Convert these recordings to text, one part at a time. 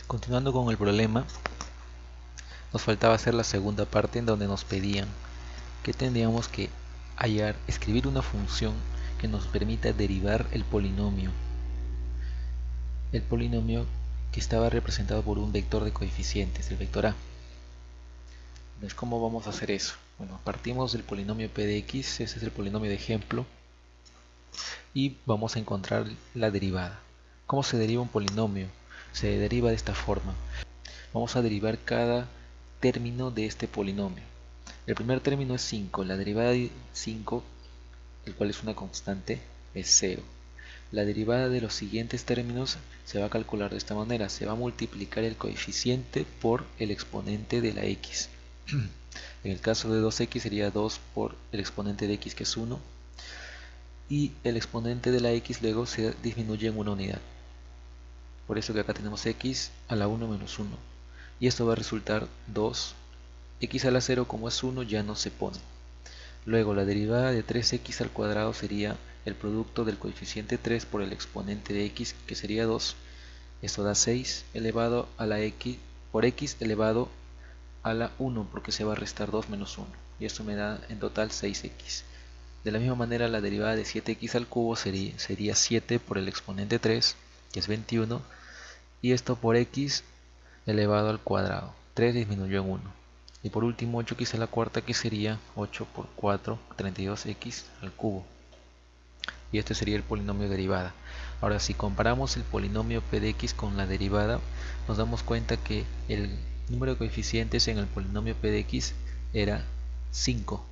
Continuando con el problema, nos faltaba hacer la segunda parte en donde nos pedían que tendríamos que escribir una función que nos permita derivar el polinomio. El polinomio que estaba representado por un vector de coeficientes, el vector a. Entonces, ¿cómo vamos a hacer eso? Bueno, partimos del polinomio p de x, ese es el polinomio de ejemplo, y vamos a encontrar la derivada. ¿Cómo se deriva un polinomio? Se deriva de esta forma. Vamos a derivar cada término de este polinomio. El primer término es 5, la derivada de 5, el cual es una constante, es 0. La derivada de los siguientes términos se va a calcular de esta manera: se va a multiplicar el coeficiente por el exponente de la x. En el caso de 2x sería 2 por el exponente de x, que es 1, y el exponente de la x luego se disminuye en una unidad. Por eso que acá tenemos x a la 1 menos 1, y esto va a resultar 2. X a la 0, como es 1, ya no se pone. Luego la derivada de 3x al cuadrado sería el producto del coeficiente 3 por el exponente de x, que sería 2. Esto da 6 elevado a la x por x elevado a la 1, porque se va a restar 2 menos 1, y esto me da en total 6x. De la misma manera, la derivada de 7x al cubo sería 7 por el exponente 3, que es 21, y esto por x elevado al cuadrado. 3 disminuyó en 1. Y por último 8x a la cuarta, que sería 8 por 4, 32x al cubo. Y este sería el polinomio derivada. Ahora, si comparamos el polinomio p de x con la derivada, nos damos cuenta que el número de coeficientes en el polinomio p de x era 5.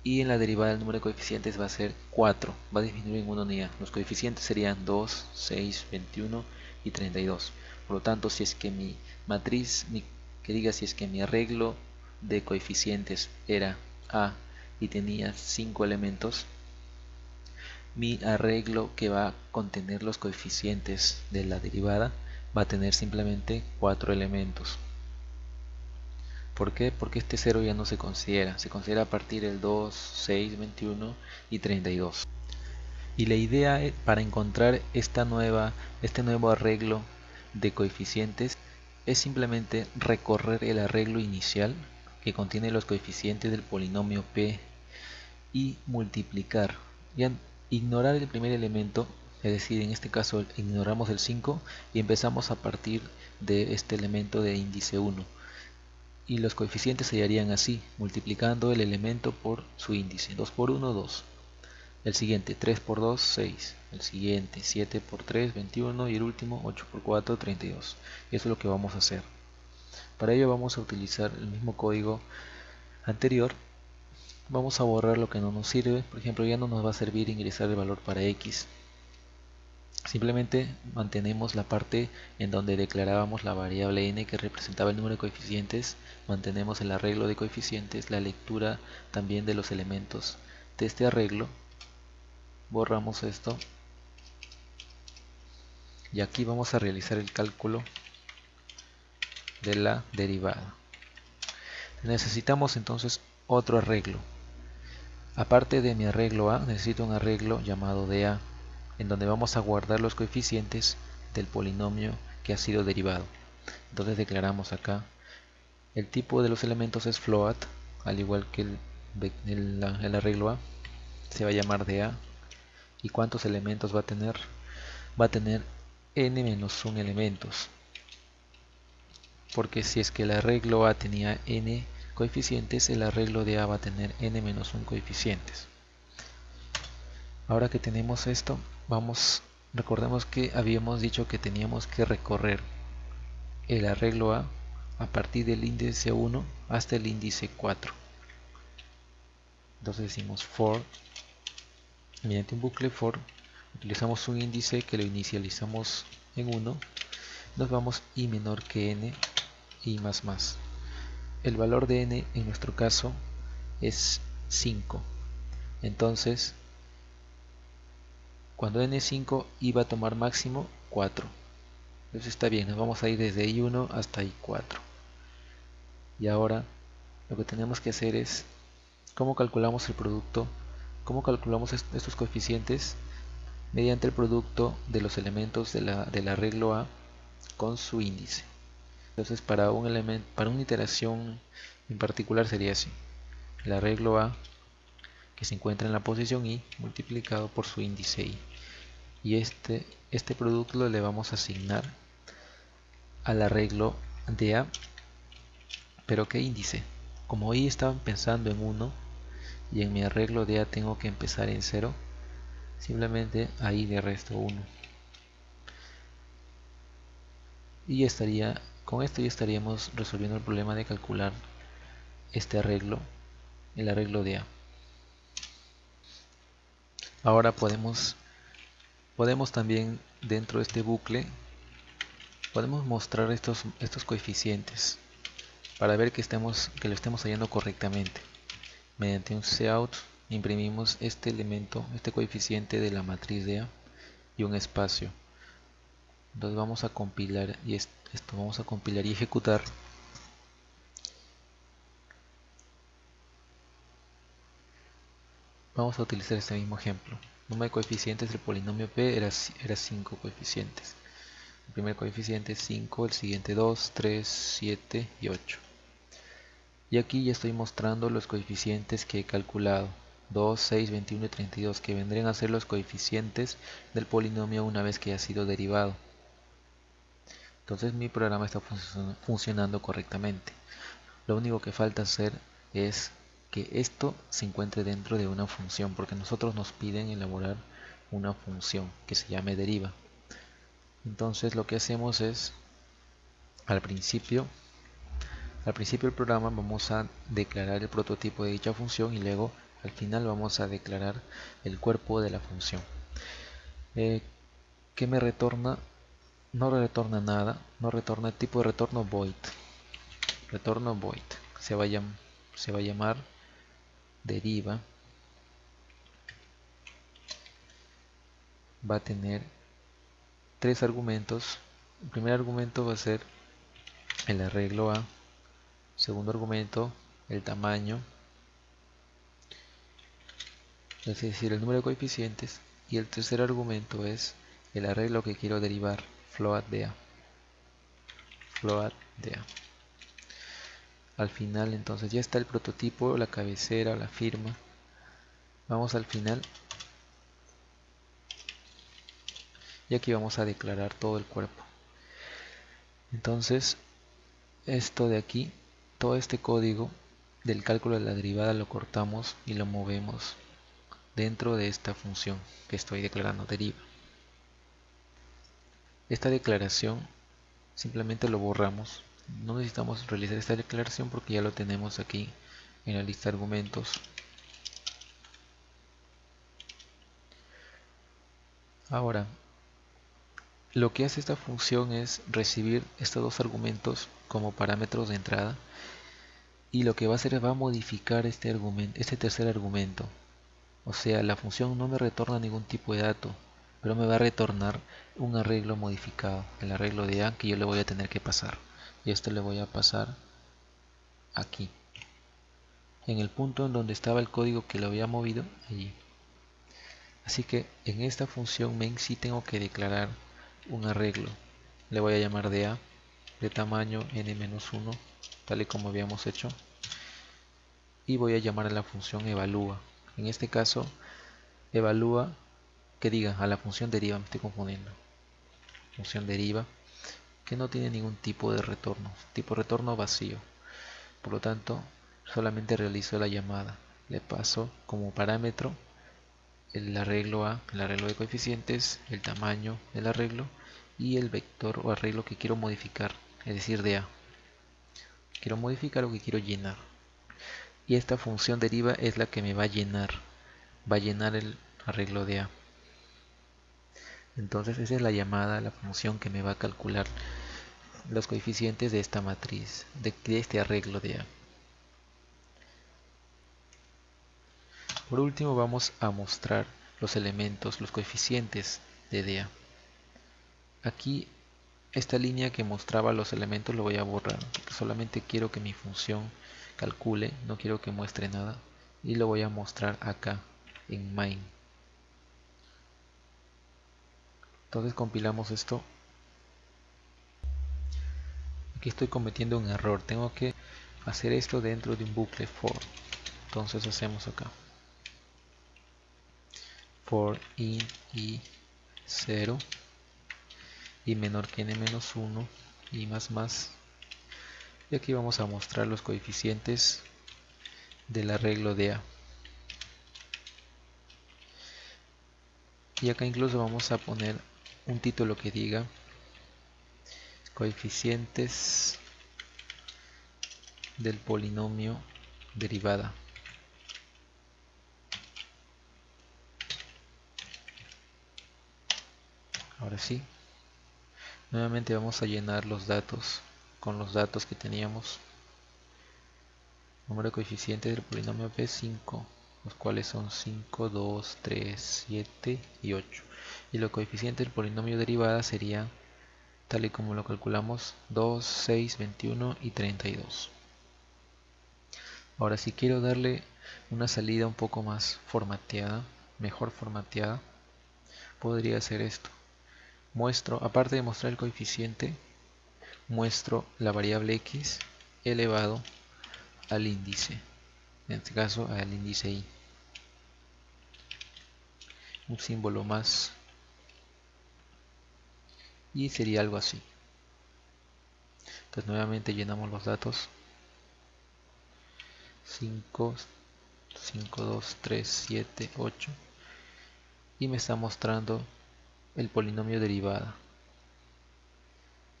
Y en la derivada el número de coeficientes va a ser 4. Va a disminuir en una unidad. Los coeficientes serían 2, 6, 21 y 32. Por lo tanto, si es que mi matriz, si es que mi arreglo de coeficientes era A y tenía 5 elementos, mi arreglo que va a contener los coeficientes de la derivada va a tener simplemente 4 elementos. ¿Por qué? Porque este 0 ya no se considera a partir del 2, 6, 21 y 32. Y la idea para encontrar este nuevo arreglo de coeficientes es simplemente recorrer el arreglo inicial que contiene los coeficientes del polinomio p y multiplicar. Ya ignorar el primer elemento, es decir, en este caso ignoramos el 5 y empezamos a partir de este elemento de índice 1. Y los coeficientes se hallarían así, multiplicando el elemento por su índice. 2 por 1, 2. El siguiente, 3 por 2, 6. El siguiente, 7 por 3, 21. Y el último, 8 por 4, 32. Y eso es lo que vamos a hacer. Para ello vamos a utilizar el mismo código anterior. Vamos a borrar lo que no nos sirve. Por ejemplo, ya no nos va a servir ingresar el valor para x. Simplemente mantenemos la parte en donde declarábamos la variable n que representaba el número de coeficientes. Mantenemos el arreglo de coeficientes, la lectura también de los elementos de este arreglo. Borramos esto y aquí vamos a realizar el cálculo de la derivada. Necesitamos entonces otro arreglo. Aparte de mi arreglo a, necesito un arreglo llamado dA, en donde vamos a guardar los coeficientes del polinomio que ha sido derivado. Entonces declaramos acá: el tipo de los elementos es float, al igual que el arreglo a, se va a llamar dA. ¿Y cuántos elementos va a tener? Va a tener n menos 1 elementos, porque si es que el arreglo a tenía n coeficientes, el arreglo de a va a tener n menos 1 coeficientes. Ahora que tenemos esto, recordemos que habíamos dicho que teníamos que recorrer el arreglo a partir del índice 1 hasta el índice 4. Entonces decimos for, mediante un bucle for, utilizamos un índice que lo inicializamos en 1, nos vamos i menor que n, i más más. El valor de n en nuestro caso es 5. Entonces, cuando n es 5, i va a tomar máximo 4. Entonces está bien, nos vamos a ir desde i1 hasta i4. Y ahora lo que tenemos que hacer es, ¿cómo calculamos el producto? ¿Cómo calculamos estos coeficientes? Mediante el producto de los elementos del arreglo a con su índice. Entonces para un elemento, para una iteración en particular sería así: el arreglo A que se encuentra en la posición I multiplicado por su índice I. Y este producto le vamos a asignar al arreglo de A. ¿Pero qué índice? Como I estaba pensando en 1 y en mi arreglo de A tengo que empezar en 0, simplemente ahí le resto 1. Y con esto ya estaríamos resolviendo el problema de calcular este arreglo, el arreglo de A. Ahora podemos también, dentro de este bucle, podemos mostrar estos coeficientes para ver que lo estemos hallando correctamente. Mediante un cout imprimimos este elemento, este coeficiente de la matriz de A y un espacio. Entonces vamos a compilar y vamos a compilar y ejecutar. Vamos a utilizar este mismo ejemplo. El número de coeficientes del polinomio P era 5 coeficientes. El primer coeficiente es 5, el siguiente 2, 3, 7 y 8. Y aquí ya estoy mostrando los coeficientes que he calculado: 2, 6, 21 y 32, que vendrían a ser los coeficientes del polinomio una vez que ha sido derivado. Entonces mi programa está funcionando correctamente. Lo único que falta hacer es que esto se encuentre dentro de una función, porque nosotros nos piden elaborar una función que se llame deriva. Entonces lo que hacemos es, al principio del programa vamos a declarar el prototipo de dicha función y luego al final vamos a declarar el cuerpo de la función. ¿Qué me retorna? No retorna nada, no retorna tipo de retorno void. Retorno void. Se va a llamar deriva. Va a tener 3 argumentos. El primer argumento va a ser el arreglo A. Segundo argumento, el tamaño, es decir, el número de coeficientes. Y el tercer argumento es el arreglo que quiero derivar, float de A. Float de A. Al final entonces ya está el prototipo, la cabecera, la firma. Vamos al final y aquí vamos a declarar todo el cuerpo. Entonces esto de aquí, todo este código del cálculo de la derivada lo cortamos y lo movemos dentro de esta función que estoy declarando, deriva. Esta declaración simplemente lo borramos. No necesitamos realizar esta declaración porque ya lo tenemos aquí en la lista de argumentos. Ahora, lo que hace esta función es recibir estos dos argumentos como parámetros de entrada, y lo que va a hacer es va a modificar este tercer argumento. O sea, la función no me retorna ningún tipo de dato, pero me va a retornar un arreglo modificado, el arreglo de A, que yo le voy a tener que pasar. Y esto le voy a pasar aquí, en el punto en donde estaba el código que lo había movido, allí. Así que en esta función main sí tengo que declarar un arreglo. Le voy a llamar de A, de tamaño n-1, tal y como habíamos hecho. Y voy a llamar a la función evalúa. En este caso, evalúa, que diga, a la función deriva, me estoy confundiendo. Función deriva, que no tiene ningún tipo de retorno, tipo retorno vacío. Por lo tanto, solamente realizo la llamada. Le paso como parámetro el arreglo A, el arreglo de coeficientes, el tamaño del arreglo y el vector o arreglo que quiero modificar, es decir, de A. Quiero modificar o que quiero llenar. Y esta función deriva es la que me va a llenar el arreglo de A. Entonces esa es la llamada, la función que me va a calcular los coeficientes de esta matriz, de este arreglo de A. Por último vamos a mostrar los elementos, los coeficientes de DA. Aquí esta línea que mostraba los elementos lo voy a borrar, porque solamente quiero que mi función calcule, no quiero que muestre nada, y lo voy a mostrar acá en main. Entonces compilamos esto. aquí estoy cometiendo un error, tengo que hacer esto dentro de un bucle for. Entonces hacemos acá for in i 0 y menor que n-1 y más, y aquí vamos a mostrar los coeficientes del arreglo de a, y acá incluso vamos a poner un título que diga coeficientes del polinomio derivada. Ahora sí, nuevamente vamos a llenar los datos con los datos que teníamos. Número de coeficientes del polinomio P5, los cuales son 5, 2, 3, 7 y 8. Y los coeficientes del polinomio derivada serían, tal y como lo calculamos, 2, 6, 21 y 32. Ahora, si quiero darle una salida un poco más formateada, mejor formateada, podría hacer esto. Muestro, aparte de mostrar el coeficiente, muestro la variable x elevado al índice, en este caso al índice i, un símbolo más, y sería algo así. Entonces nuevamente llenamos los datos, 5, 5, 2, 3, 7, 8, y me está mostrando el polinomio derivada,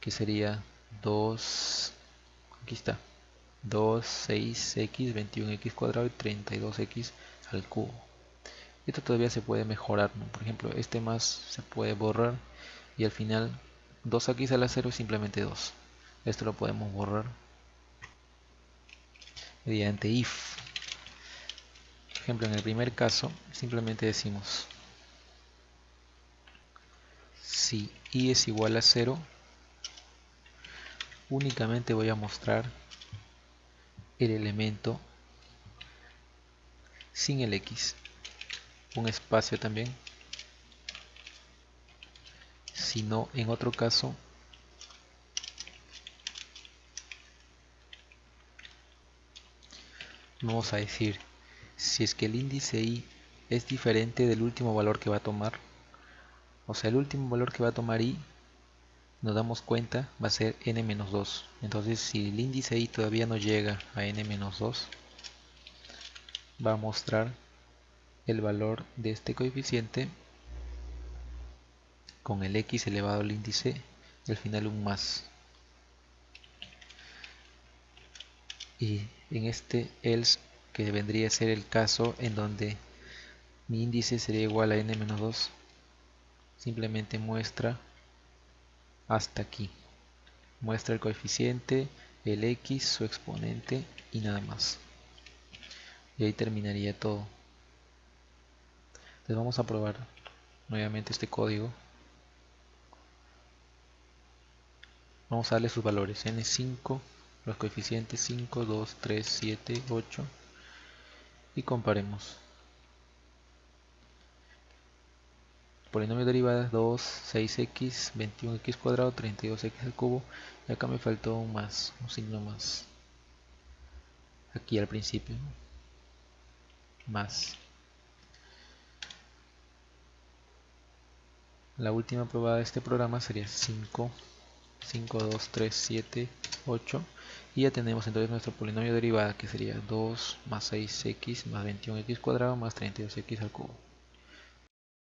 que sería 2, aquí está, 2, 6x, 21x cuadrado y 32x al cubo. Esto todavía se puede mejorar, ¿no? Por ejemplo, este más se puede borrar y al final 2x a la 0 es simplemente 2. Esto lo podemos borrar mediante if. Por ejemplo, en el primer caso simplemente decimos si i es igual a 0, únicamente voy a mostrar el elemento sin el x, un espacio también. Si no, en otro caso vamos a decir, si es que el índice i es diferente del último valor que va a tomar, o sea, el último valor que va a tomar i, nos damos cuenta, va a ser n-2. Entonces, si el índice i todavía no llega a n-2, va a mostrar el valor de este coeficiente con el x elevado al índice y al final un más. Y en este else, que vendría a ser el caso en donde mi índice sería igual a n-2, simplemente muestra hasta aquí. Muestra el coeficiente, el x, su exponente y nada más. Y ahí terminaría todo. Entonces vamos a probar nuevamente este código. Vamos a darle sus valores, n5, los coeficientes 5, 2, 3, 7, 8 y comparemos. Polinomio derivadas 2, 6x, 21x cuadrado, 32x al cubo, y acá me faltó un más, un signo más, aquí al principio, más. La última probada de este programa sería 5, 5, 2, 3, 7, 8, y ya tenemos entonces nuestro polinomio derivada, que sería 2 más 6x más 21x cuadrado más 32x al cubo.